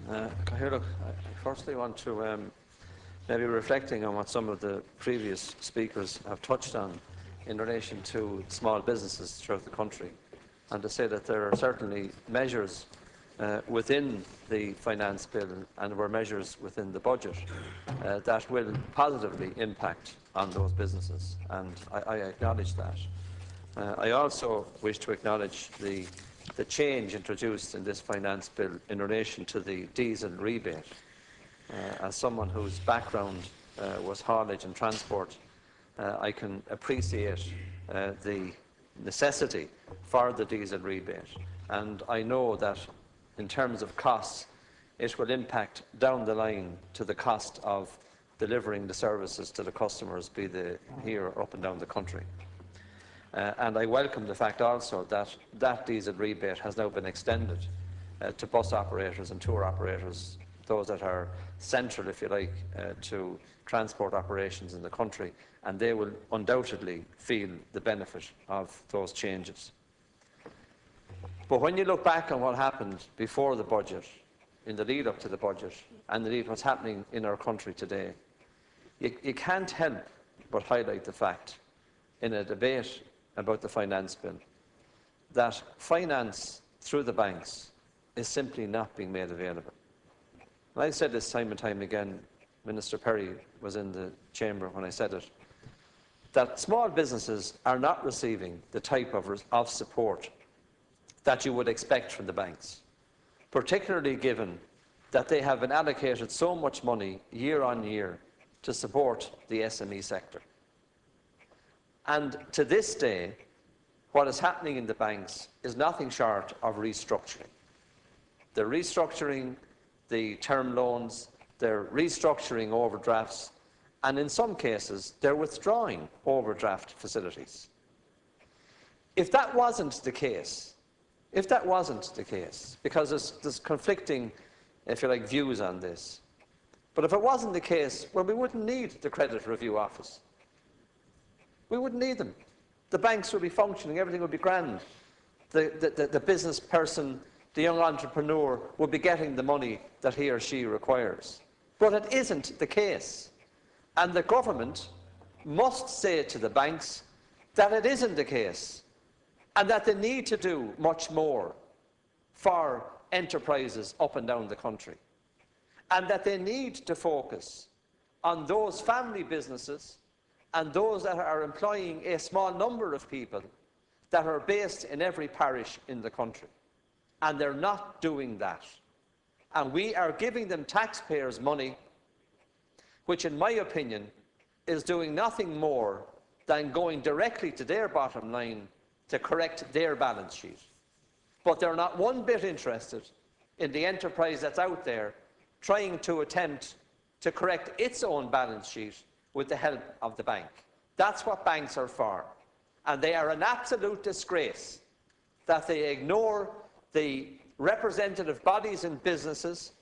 Look, I firstly want to maybe reflecting on what some of the previous speakers have touched on in relation to small businesses throughout the country, and to say that there are certainly measures within the finance bill and were measures within the budget that will positively impact on those businesses, and I acknowledge that. I also wish to acknowledge the change introduced in this finance bill in relation to the diesel rebate. As someone whose background was haulage and transport, I can appreciate the necessity for the diesel rebate, and I know that in terms of costs it will impact down the line to the cost of delivering the services to the customers, be they here or up and down the country. And I welcome the fact also that that diesel rebate has now been extended to bus operators and tour operators, those that are central, if you like, to transport operations in the country, and they will undoubtedly feel the benefit of those changes. But when you look back on what happened before the budget, in the lead up to the budget, and indeed what's happening in our country today, you can't help but highlight the fact in a debate about the finance bill that finance through the banks is simply not being made available. And I've said this time and time again, Minister Perry was in the chamber when I said it, that small businesses are not receiving the type of support that you would expect from the banks, particularly given that they have been allocated so much money year on year to support the SME sector. And to this day, what is happening in the banks is nothing short of restructuring. They're restructuring the term loans, they're restructuring overdrafts, and in some cases, they're withdrawing overdraft facilities. If that wasn't the case, because there's conflicting, if you like, views on this, but if it wasn't the case, well, we wouldn't need the Credit Review Office. We wouldn't need them. The banks would be functioning, everything would be grand. The business person, the young entrepreneur would be getting the money that he or she requires. But it isn't the case. And the government must say to the banks that it isn't the case, and that they need to do much more for enterprises up and down the country, and that they need to focus on those family businesses and those that are employing a small number of people that are based in every parish in the country. And they're not doing that. And we are giving them taxpayers' money, which in my opinion is doing nothing more than going directly to their bottom line to correct their balance sheet. But they're not one bit interested in the enterprise that's out there trying to attempt to correct its own balance sheet with the help of the bank. That's what banks are for. And they are an absolute disgrace that they ignore the representative bodies and businesses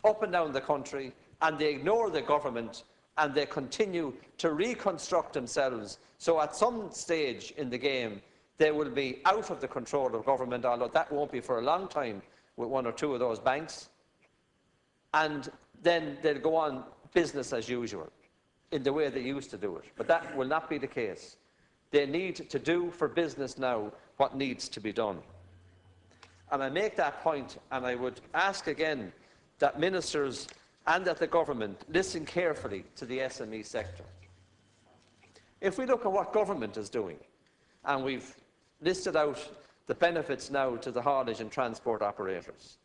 up and down the country, and they ignore the government, and they continue to reconstruct themselves. So at some stage in the game, they will be out of the control of government, although that won't be for a long time with one or two of those banks. And then they'll go on business as usual, in the way they used to do it. But that will not be the case. They need to do for business now what needs to be done. And I make that point, and I would ask again that ministers and that the government listen carefully to the SME sector. If we look at what government is doing, and we've listed out the benefits now to the haulage and transport operators,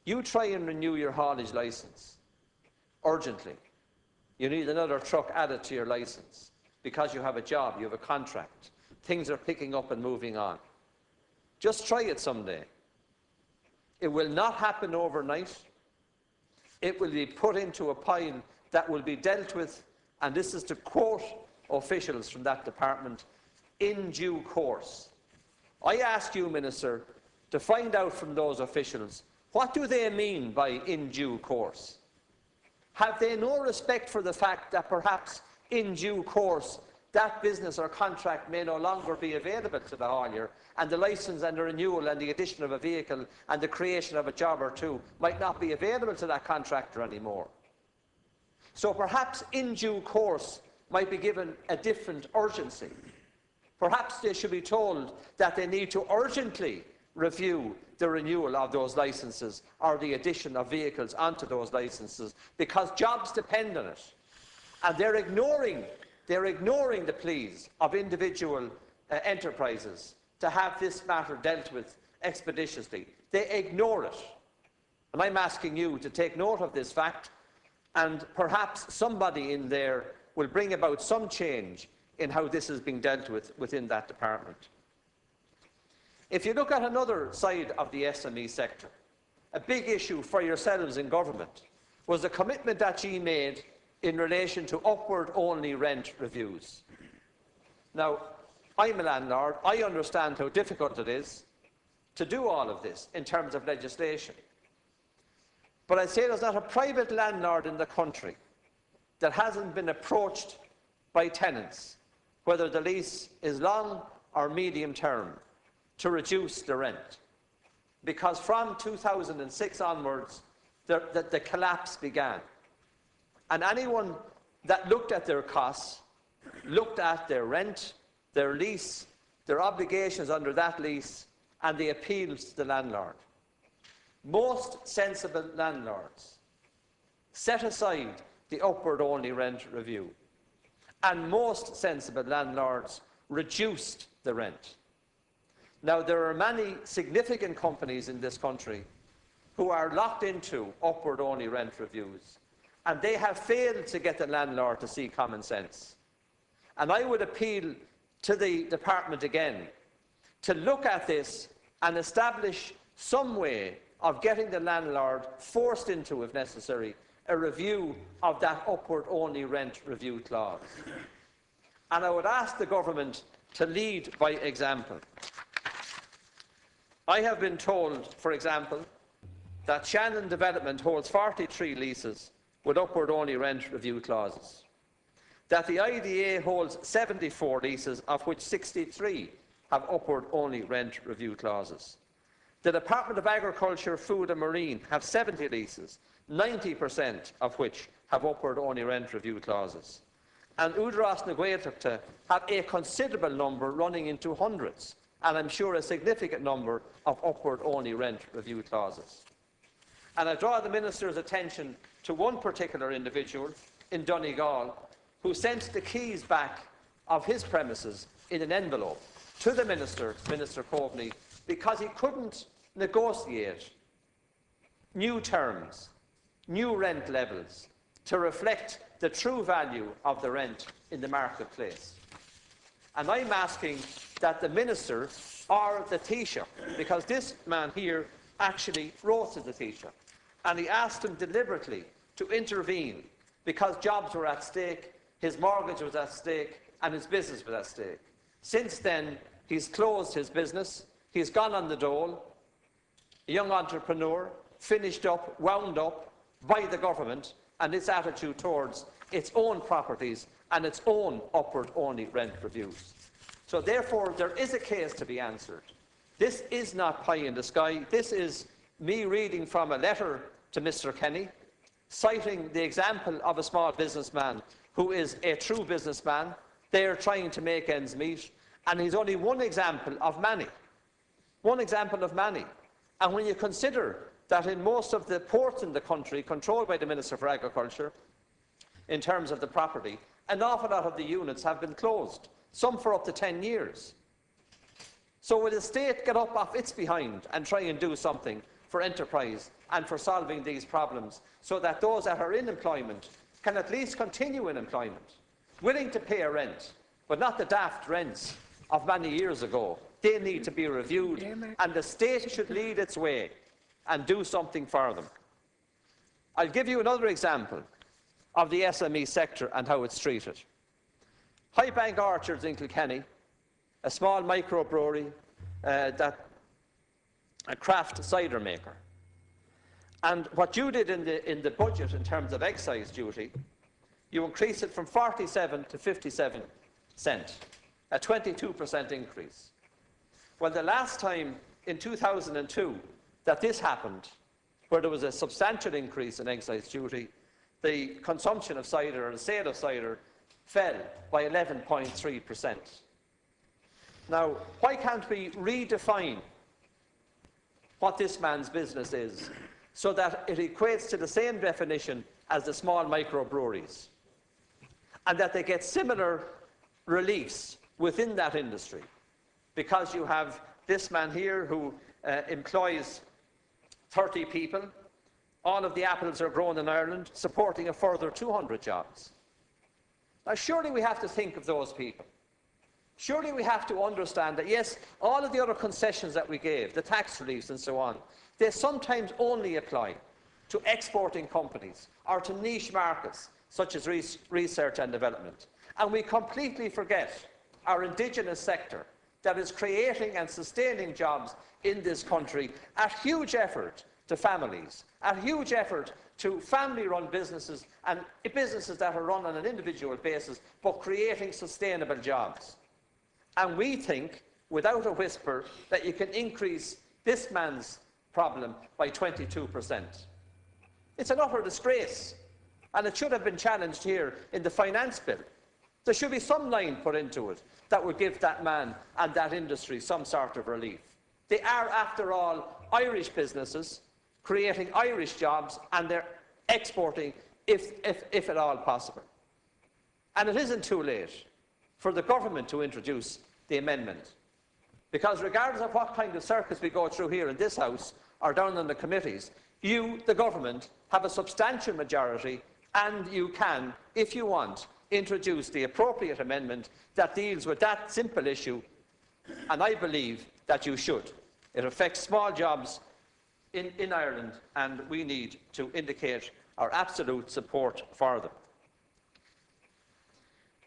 you try and renew your haulage licence urgently. You need another truck added to your licence because you have a job, you have a contract. Things are picking up and moving on. Just try it someday. It will not happen overnight. It will be put into a pile that will be dealt with, and this is to quote officials from that department, in due course. I ask you, Minister, to find out from those officials, what do they mean by in due course? Have they no respect for the fact that perhaps in due course that business or contract may no longer be available to the haulier, and the licence and the renewal and the addition of a vehicle and the creation of a job or two might not be available to that contractor anymore. So perhaps in due course might be given a different urgency. Perhaps they should be told that they need to urgently review the renewal of those licences or the addition of vehicles onto those licences, because jobs depend on it. And they're ignoring the pleas of individual enterprises to have this matter dealt with expeditiously. They ignore it. And I'm asking you to take note of this fact, and perhaps somebody in there will bring about some change in how this is being dealt with within that department. If you look at another side of the SME sector, a big issue for yourselves in government was the commitment that you made in relation to upward-only rent reviews. Now, I'm a landlord. I understand how difficult it is to do all of this in terms of legislation. But I'd say there's not a private landlord in the country that hasn't been approached by tenants, whether the lease is long or medium term, to reduce the rent. Because from 2006 onwards, the collapse began. And anyone that looked at their costs, looked at their rent, their lease, their obligations under that lease, and the appeals to the landlord. Most sensible landlords set aside the upward-only rent review, and most sensible landlords reduced the rent. Now, there are many significant companies in this country who are locked into upward-only rent reviews, and they have failed to get the landlord to see common sense. And I would appeal to the department again to look at this and establish some way of getting the landlord forced into, if necessary, a review of that upward-only rent review clause. And I would ask the government to lead by example. I have been told, for example, that Shannon Development holds 43 leases with upward-only rent review clauses, that the IDA holds 74 leases, of which 63 have upward-only rent review clauses. The Department of Agriculture, Food and Marine have 70 leases, 90% of which have upward-only rent review clauses. And Údarás na Gaeltachta have a considerable number running into hundreds, and I'm sure a significant number of upward-only rent review clauses. And I draw the Minister's attention to one particular individual in Donegal who sent the keys back of his premises in an envelope to the Minister, Minister Coveney, because he couldn't negotiate new terms, new rent levels, to reflect the true value of the rent in the marketplace. And I'm asking that the Minister or the Taoiseach, because this man here actually wrote to the Taoiseach, and he asked him deliberately to intervene because jobs were at stake, his mortgage was at stake, and his business was at stake. Since then, he's closed his business, he's gone on the dole, a young entrepreneur, finished up, wound up by the government and its attitude towards its own properties and its own upward-only rent reviews. So therefore, there is a case to be answered. This is not pie in the sky. This is me reading from a letter to Mr. Kenny, citing the example of a small businessman who is a true businessman. They are trying to make ends meet, and he's only one example of many. One example of many. And when you consider that in most of the ports in the country controlled by the Minister for Agriculture, in terms of the property, an awful lot of the units have been closed, some for up to 10 years. So will the state get up off its behind and try and do something for enterprise and for solving these problems, so that those that are in employment can at least continue in employment, willing to pay a rent, but not the daft rents of many years ago? They need to be reviewed, and the state should lead its way and do something for them. I'll give you another example of the SME sector and how it's treated. Highbank Orchards in Kilkenny, a small microbrewery, a craft cider maker. And what you did in the budget in terms of excise duty, you increased it from 47 to 57 a 22% increase. Well, the last time in 2002 that this happened, where there was a substantial increase in excise duty, the consumption of cider or the sale of cider fell by 11.3%. Now, why can't we redefine what this man's business is so that it equates to the same definition as the small microbreweries, and that they get similar reliefs within that industry? Because you have this man here who employs 30 people, all of the apples are grown in Ireland, supporting a further 200 jobs. Now, surely we have to think of those people. Surely we have to understand that, yes, all of the other concessions that we gave, the tax reliefs and so on, they sometimes only apply to exporting companies or to niche markets such as research and development. And we completely forget our indigenous sector that is creating and sustaining jobs in this country at huge effort to families, at huge effort to family-run businesses and businesses that are run on an individual basis, but creating sustainable jobs. And we think, without a whisper, that you can increase this man's problem by 22%. It's an utter disgrace, and it should have been challenged here in the finance bill. There should be some line put into it that would give that man and that industry some sort of relief. They are, after all, Irish businesses creating Irish jobs, and they're exporting if at all possible. And it isn't too late for the government to introduce the amendment, because regardless of what kind of circus we go through here in this House or down in the committees, you, the government, have a substantial majority, and you can, if you want, introduce the appropriate amendment that deals with that simple issue, and I believe that you should. It affects small jobs in Ireland, and we need to indicate our absolute support for them.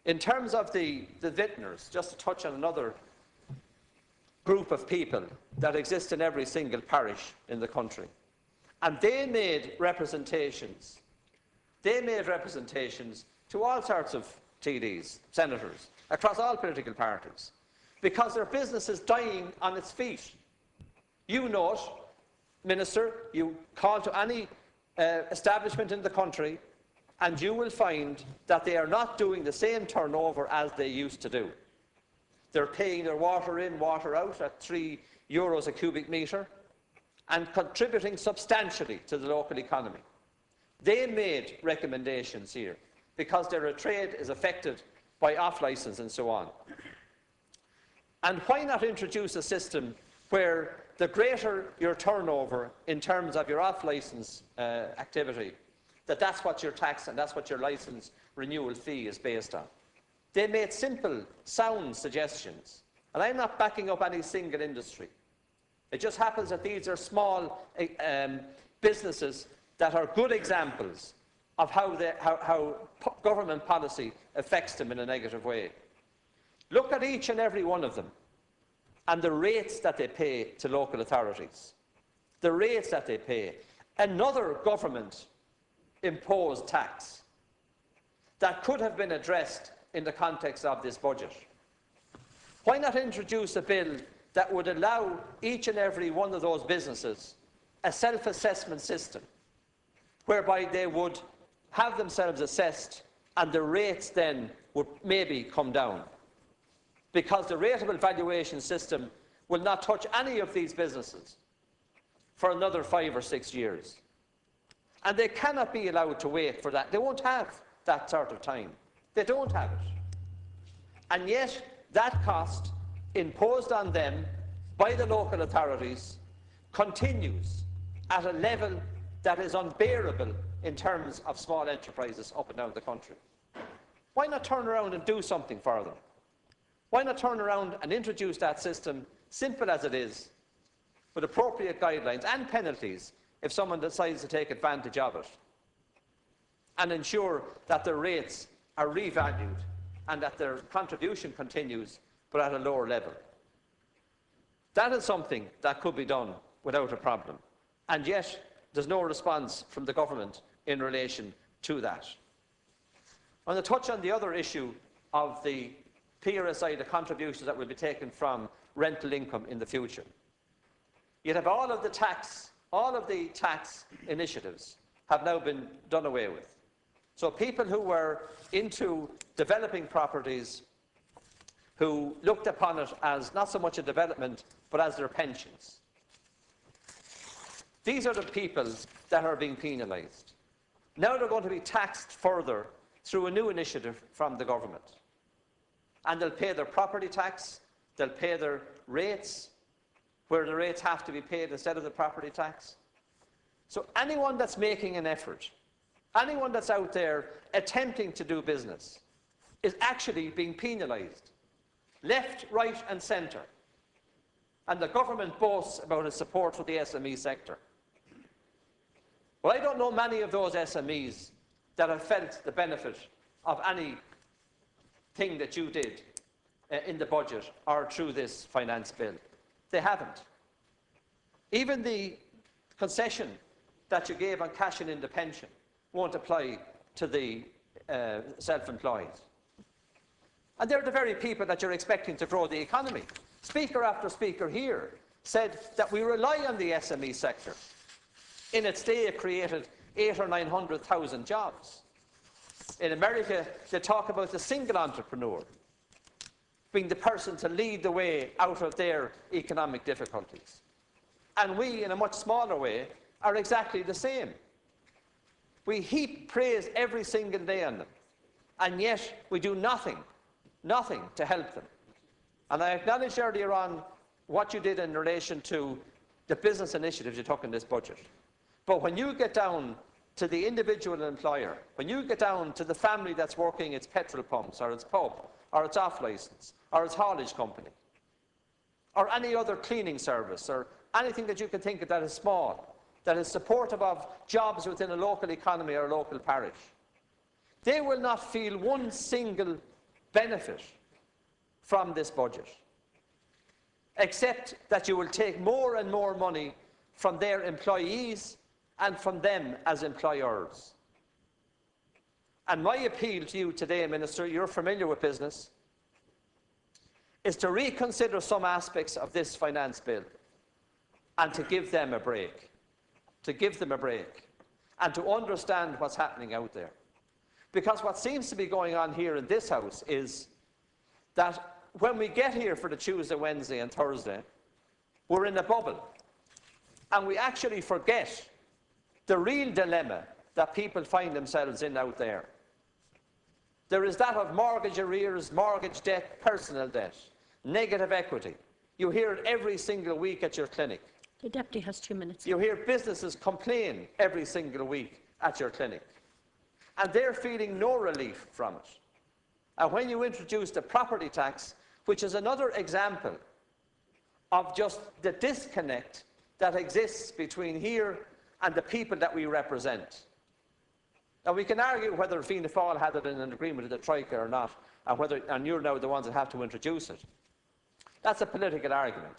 In terms of the vintners, just to touch on another group of people that exist in every single parish in the country, and they made representations to all sorts of TDs, senators, across all political parties, because their business is dying on its feet. You know it, Minister, you call to any establishment in the country, and you will find that they are not doing the same turnover as they used to do. They're paying their water in, water out at €3 a cubic metre, and contributing substantially to the local economy. They made recommendations here because their trade is affected by off-licence and so on. And why not introduce a system where the greater your turnover in terms of your off-licence activity, that's what your tax and that's what your licence renewal fee is based on? They made simple, sound suggestions. And I'm not backing up any single industry. It just happens that these are small businesses that are good examples of how government policy affects them in a negative way. Look at each and every one of them and the rates that they pay to local authorities. The rates that they pay. Another government-imposed tax that could have been addressed in the context of this budget. Why not introduce a bill that would allow each and every one of those businesses a self-assessment system, whereby they would have themselves assessed and the rates then would maybe come down? Because the rateable valuation system will not touch any of these businesses for another 5 or 6 years. And they cannot be allowed to wait for that. They won't have that sort of time. They don't have it. And yet, that cost imposed on them by the local authorities continues at a level that is unbearable in terms of small enterprises up and down the country. Why not turn around and do something for them? Why not turn around and introduce that system, simple as it is, with appropriate guidelines and penalties if someone decides to take advantage of it, and ensure that their rates are revalued and that their contribution continues, but at a lower level? That is something that could be done without a problem, and yet there's no response from the government in relation to that. I want to touch on the other issue of the PRSI, the contributions that will be taken from rental income in the future. You'd have all of the tax initiatives have now been done away with. So people who were into developing properties, who looked upon it as not so much a development, but as their pensions. These are the people that are being penalised. Now they're going to be taxed further through a new initiative from the government. And they'll pay their property tax, they'll pay their rates, where the rates have to be paid instead of the property tax. So anyone that's making an effort, anyone that's out there attempting to do business, is actually being penalised, left, right and centre. And the government boasts about its support for the SME sector. Well, I don't know many of those SMEs that have felt the benefit of anything that you did in the budget or through this finance bill. They haven't. Even the concession that you gave on cashing in the pension won't apply to the self-employed. And they're the very people that you're expecting to grow the economy. Speaker after speaker here said that we rely on the SME sector. In its day, it created 800,000 or 900,000 jobs. In America, they talk about the single entrepreneur being the person to lead the way out of their economic difficulties. And we, in a much smaller way, are exactly the same. We heap praise every single day on them, and yet we do nothing to help them. And I acknowledged earlier on what you did in relation to the business initiatives you took in this budget. But when you get down to the individual employer, when you get down to the family that's working its petrol pumps or its pub or its off-licence or its haulage company or any other cleaning service or anything that you can think of that is small, that is supportive of jobs within a local economy or a local parish, they will not feel one single benefit from this budget, except that you will take more and more money from their employees and from them as employers. And my appeal to you today, Minister, you're familiar with business, is to reconsider some aspects of this finance bill and to give them a break. To give them a break and to understand what's happening out there. Because what seems to be going on here in this House is that when we get here for the Tuesday, Wednesday and Thursday, we're in a bubble. And we actually forget the real dilemma that people find themselves in out there. There is that of mortgage arrears, mortgage debt, personal debt, negative equity. You hear it every single week at your clinic. The Deputy has 2 minutes. You hear businesses complain every single week at your clinic. And they're feeling no relief from it. And when you introduce the property tax, which is another example of just the disconnect that exists between here and the people that we represent. Now, we can argue whether Fianna Fáil had it in an agreement with the Troika or not, and you're now the ones that have to introduce it. That's a political argument.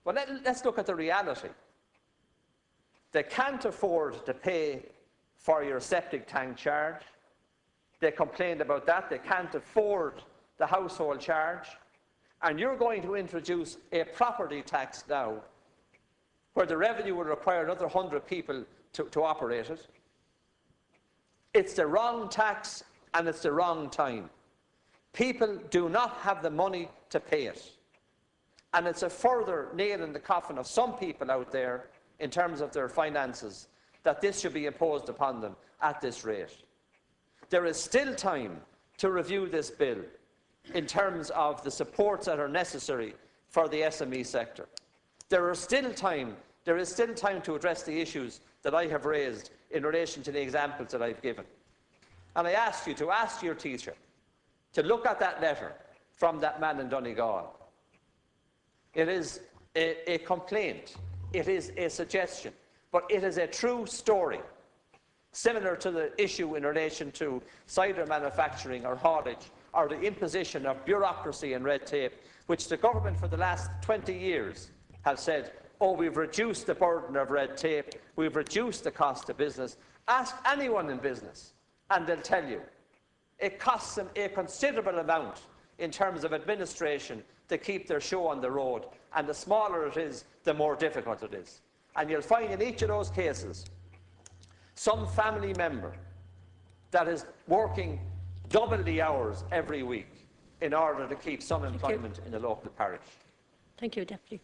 But let's look at the reality. They can't afford to pay for your septic tank charge. They complained about that. They can't afford the household charge. And you're going to introduce a property tax now where the revenue will require another 100 people to operate it. It's the wrong tax and it's the wrong time. People do not have the money to pay it. And it's a further nail in the coffin of some people out there in terms of their finances that this should be imposed upon them at this rate. There is still time to review this bill in terms of the supports that are necessary for the SME sector. There is still time to address the issues that I have raised in relation to the examples that I've given. And I ask you to ask your teacher to look at that letter from that man in Donegal. It is a complaint, it is a suggestion, but it is a true story, similar to the issue in relation to cider manufacturing or haulage, or the imposition of bureaucracy and red tape, which the government for the last 20 years have said, oh, we've reduced the burden of red tape, we've reduced the cost of business. Ask anyone in business, and they'll tell you it costs them a considerable amount in terms of administration to keep their show on the road. And the smaller it is, the more difficult it is. And you'll find in each of those cases some family member that is working double the hours every week in order to keep some employment in the local parish. Thank you, Deputy.